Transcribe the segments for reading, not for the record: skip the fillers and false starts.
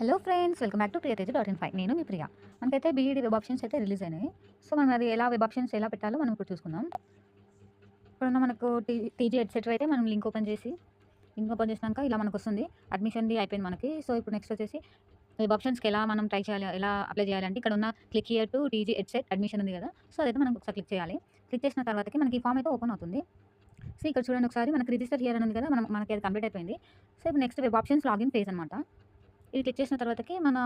Hello friends, welcome back to ప్రియతేజ.in5. నేను మీ ప్రియ. మనకైతే బీఈడీ వెబ్ ఆప్షన్స్ అయితే రిలీజ్ అయినాయి. సో మనం అది వెబ్ ఆప్షన్స్ ఎలా పెట్టాలో మనం ఇప్పుడు చూసుకుందాం. ఇప్పుడున్న మనకు టీజీ ఎట్సెట్రా అయితే మనం లింక్ ఓపెన్ చేసినాక ఇలా మనకు వస్తుంది. అడ్మిషన్ది అయిపోయింది మనకి. సో ఇప్పుడు నెక్స్ట్ వచ్చేసి వెబ్ ఆప్షన్స్కి ఎలా మనం ట్రై చేయాలి, ఎలా అప్లై చేయాలంటే ఇక్కడ ఉన్న click here to TG EdCET admission ఉంది కదా. సో అదైతే మనం ఒకసారి క్లిక్ చేయాలి. క్లిక్ చేసిన తర్వాతకి మనకి ఈ ఫామ్ అయితే ఓపెన్ అవుతుంది. సో ఇక్కడ చూడండి, ఒకసారి మనకి రిజిస్టర్ హియర్ అని ఉంది కదా, మనకి అది కంప్లీట్ అయిపోయింది. సో ఇప్పుడు next web options login page అనమాట. ఇది క్లిక్ చేసిన తర్వాతకి మన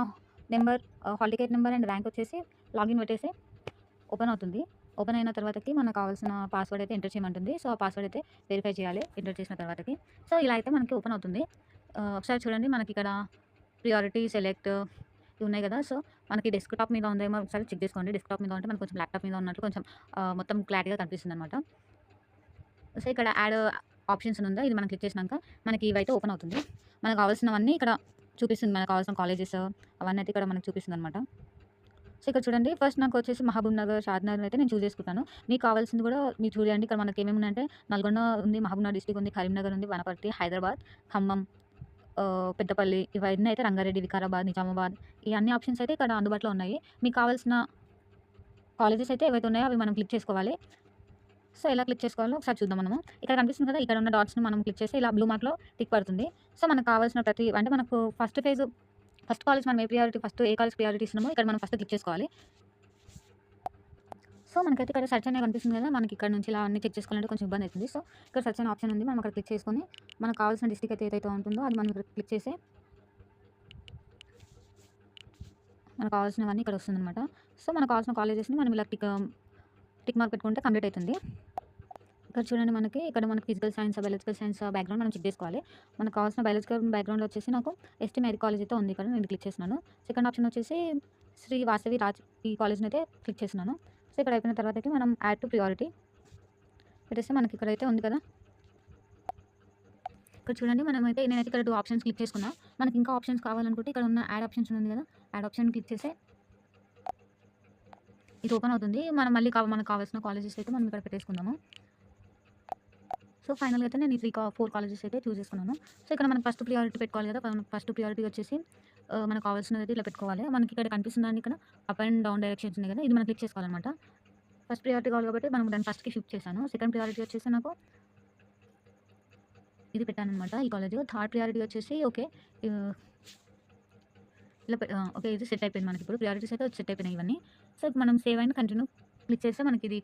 number, hall ticket number and rank వచ్చేసి లాగిన్ పెట్టేసి ఓపెన్ అవుతుంది. ఓపెన్ అయిన తర్వాతకి మనకు కావాల్సిన పాస్వర్డ్ అయితే ఎంటర్ చేయమంటుంది. సో ఆ పాస్వర్డ్ అయితే వెరిఫై చేయాలి ఎంటర్ చేసిన తర్వాతకి. సో ఇలా అయితే మనకి ఓపెన్ అవుతుంది. ఒకసారి చూడండి, మనకి ఇక్కడ ప్రియారిటీ, సెలెక్ట్ ఇవి ఉన్నాయి కదా. సో మనకి డెస్క్టాప్ మీద ఉందేమో ఒకసారి చెక్ చేసుకోండి. డెస్క్టాప్ మీద ఉంటే మనకు కొంచెం ల్యాప్టాప్ మీద ఉన్నట్టు కొంచెం మొత్తం క్లారిటీగా కనిపిస్తుంది అనమాట. సో ఇక్కడ యాడ్ ఆప్షన్స్ ఉందా, ఇది మనం క్లిక్ చేసినాక మనకి ఇవైతే ఓపెన్ అవుతుంది. మనకు కావాల్సినవన్నీ ఇక్కడ చూపిస్తుంది. మనకు కావాల్సిన కాలేజెస్ అవన్నీ అయితే ఇక్కడ మనకు చూపిస్తుంది అనమాట. సో ఇక్కడ చూడండి, ఫస్ట్ నాకు వచ్చేసి మహబూబ్ నగర్, షాద్ నగర్ అయితే నేను చూస్ చేసుకుంటాను. మీకు కావాల్సింది కూడా మీరు చూడండి. ఇక్కడ మనకి ఏమేమి ఉన్నాయంటే నల్గొండ ఉంది, మహబూబ్ నగర్ డిస్ట్రిక్ట్ ఉంది, కరీంనగర్ ఉంది, వనపర్తి, హైదరాబాద్, ఖమ్మం, పెద్దపల్లి, ఇవన్నీ అయితే రంగారెడ్డి, వికారాబాద్, నిజామాబాద్, ఈ అన్ని ఆప్షన్స్ అయితే ఇక్కడ అందుబాటులో ఉన్నాయి. మీకు కావాల్సిన కాలేజెస్ అయితే ఏవైతే ఉన్నాయో అవి మనం క్లిక్ చేసుకోవాలి. సో ఎలా క్లిక్ చేసుకోవాలో ఒకసారి చూద్దాం మనము. ఇక్కడ కనిపిస్తుంది కదా, ఇక్కడ ఉన్న డాట్స్ని మనం క్లిక్ చేస్తే ఇలా బ్లూ మార్క్లో టిక్ పడుతుంది. సో మనకు కావాల్సిన అంటే మనకు ఫస్ట్ కాలేజ్ మనం ఏ కాలేజ్ ప్రియారిటీ ఇస్తున్నామో ఇక్కడ మనం ఫస్ట్ క్లిక్ చేసుకోవాలి. సో మనకైతే ఇక్కడ సెర్చ్ అనేది కనిపిస్తుంది కదా, మనకి ఇక్కడ నుంచి ఇలా అన్ని చెక్ చేసుకోవాలంటే కొంచెం ఇబ్బంది అవుతుంది. సో ఇక్కడ సెర్చ్ అనే ఆప్షన్ ఉంది, మనం అక్కడ క్లిక్ చేసుకొని మనకు కావాల్సిన డిస్ట్రిక్ట్ అయితే ఏదైతే ఉంటుందో అది మనం ఇక్కడ క్లిక్ చేసి మనకు కావాల్సినవన్నీ ఇక్కడ వస్తుందన్నమాట. సో మనకు కావాల్సిన కాలేజెస్ని మనం ఇలా టిక్ మార్క్ పెట్టుకుంటే కంప్లీట్ అవుతుంది. ఇక్కడ చూడండి, ఇక్కడ మనకి physical science, biological science background మనం చెక్ చేసుకోవాలి. మనకు కావాల్సిన బయాలజికల్ బ్యాక్గ్రౌండ్ వచ్చేసి నాకు ఎస్టీ మేరీ కాలేజ్ అయితే ఉంది, ఇక్కడ నేను క్లిక్ చేసినాను. సెకండ్ ఆప్షన్ వచ్చేసి శ్రీ వాసవి రాజ్, ఈ కాలేజ్ని అయితే క్లిక్ చేసినాను. సో ఇక్కడ అయిపోయిన తర్వాతకి మనం యాడ్ టు ప్రియారిటీ పెట్టేస్తే మనకి ఇక్కడైతే ఉంది కదా. ఇక్కడ చూడండి, నేనైతే ఇక్కడ 2 ఆప్షన్స్ క్లిక్ చేసుకున్నా. మనకి ఇంకా ఆప్షన్స్ కావాలనుకుంటే ఇక్కడ ఉన్న యాడ్ ఆప్షన్స్ ఉంది కదా, యాడ్ ఆప్షన్ క్లిక్ చేస్తే ఇది ఓపెన్ అవుతుంది. మనం మళ్ళీ మనకు కావాల్సిన కాలేజెస్ అయితే మనం ఇక్కడ పెట్టేసుకుందాము. సో ఫైనల్గా అయితే నేను ఈ 4 కాలేజెస్ అయితే చూస్ చేసుకున్నాను. సో ఇక్కడ మనకు ఫస్ట్ ప్రియారిటీ పెట్టుకోవాలి కదా. ఫస్ట్ ప్రియారిటీ వచ్చేసి మనకు కావాల్సినది అయితే ఇలా పెట్టుకోవాలి. మనకి ఇక్కడ కనిపిస్తుందని ఇక్కడ అప్ అండ్ డౌన్ డైరెక్షన్స్ ఉన్నాయి కదా, ఇది మనం క్లిక్ చేసుకోవాలన్నమాట. ఫస్ట్ ప్రియారిటీ కావాలి కాబట్టి మనం దాన్ని ఫస్ట్కి షిఫ్ట్ చేశాను. సెకండ్ ప్రియారిటీ వచ్చేసి నాకు ఇది పెట్టానమాట, ఈ కాలేజ్. థర్డ్ ప్రియారిటీ వచ్చేసి ఓకే ఇలా ఓకే, ఇది సెట్ అయిపోయింది మనకి. ఇప్పుడు ప్రియారిటీస్ అయితే సెట్ అయిపోయినాయి ఇవన్నీ. సో మనం సేవ్ అండ్ కంటిన్యూ క్లిక్ చేస్తే మనకి ఇది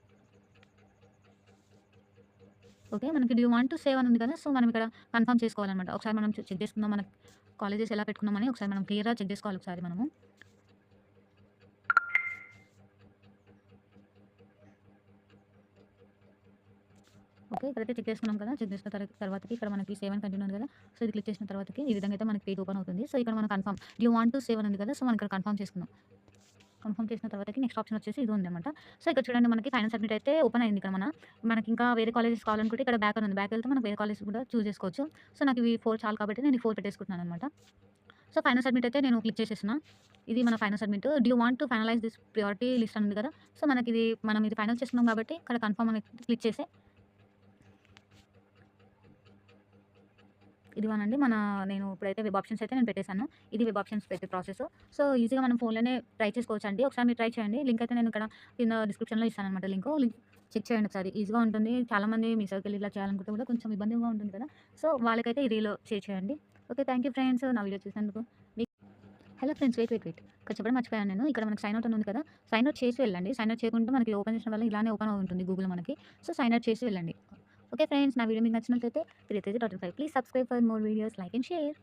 ఓకే. మనకి do you want to save అని ఉంది కదా. సో మనం ఇక్కడ కన్ఫర్మ్ చేసుకోవాలన్నమాట. ఒకసారి మనం చెక్ చేసుకుందాం, మన కాలేజెస్ ఎలా పెట్టుకున్నామని ఒకసారి మనం క్లియర్గా చెక్ చేసుకోవాలి ఒకసారి మనము. ఓకే, ఇక్కడైతే చెక్ చేసుకున్నాం కదా. చెక్ చేసిన తర్వాతకి ఇక్కడ మనకి సేవ్ అండ్ కంటిన్యూ ఉంది కదా. సో ఇది క్లిక్ చేసిన తర్వాతకి ఈ విధంగా అయితే మనకి పేజ్ ఓపెన్ అవుతుంది. సో ఇక్కడ మనం confirm do you want to save అని ఉంది కదా. సో మనం ఇక్కడ కన్ఫర్మ్ చేసుకుందాం. కన్ఫర్మ్ చేసిన తర్వాతకి నెక్స్ట్ ఆప్షన్ వచ్చేసి ఇది ఉందన్నమాట. సో ఇక్కడ చూడండి, మనకి ఫైనల్ సబ్మిట్ అయితే ఓపెన్ అయింది. ఇక్కడ మనకి ఇంకా వేరే కాలేజెస్ కావాలనుకుంటే ఇక్కడ బ్యాక్ అని ఉంది, బ్యాక్ వెళ్తే మనకు వేరే కాలేజెస్ కూడా చూస్ చేసుకోవచ్చు. సో నాకు ఇవి 4 చాలు కాబట్టి నేను ఈ 4 పెట్టేసుకుంటున్నాను అనమాట. సో ఫైనల్ సబ్మిట్ అయితే నేను క్లిక్ చేసేసిన. ఇది మన final submit. Do you want to finalize this priority list అని ఉంది కదా. సో మనం ఇది ఫైనల్ చేసుకున్నాం కాబట్టి ఇక్కడ కన్ఫర్మ్ అని క్లిక్ చేసి ఇదిగోనండి నేను ఇప్పుడైతే వెబ్ ఆప్షన్స్ అయితే నేను పెట్టేశాను. ఇది వెబ్ ఆప్షన్స్ పెట్టే ప్రాసెస్. సో ఈజీగా మనం ఫోన్లోనే ట్రై చేసుకోవచ్చు అండి. ఒకసారి మీరు ట్రై చేయండి. లింక్ అయితే నేను ఇక్కడ కింద డిస్క్రిప్షన్లో ఇస్తానమాట. లింక్ చెక్ చేయండి ఒకసారి, ఈజీగా ఉంటుంది. చాలామంది మీ సర్కిల్ ఇలా చేయాలనుకుంటే కూడా కొంచెం ఇబ్బందిగా ఉంటుంది కదా. సో వాళ్ళకైతే ఈ రీలో షేర్ చేయండి. ఓకే, థ్యాంక్ యూ ఫ్రెండ్స్, నా వీడియో చూసినందుకు. హలో ఫ్రెండ్స్, వెయిట్ ఇక్కడ చెప్పడం మర్చిపోయాను నేను. ఇక్కడ మనకి సైన్ అవుట్ అని ఉంది కదా, సైన్ అవుట్ చేసి వెళ్ళండి. సైన్ అవుట్ చేయకుంటే మనకి ఓపెన్ చేసిన వల్ల ఇలానే ఓపెన్ అవుతుంది గూగుల్ మనకి. సో సైన్ అవుట్ చేసి వెళ్ళండి. ఓకే ఫ్రెండ్స్, నా వీడియో మీకు నచ్చినట్లయితే ప్రియతేజ.in5 please subscribe for more videos, like and share.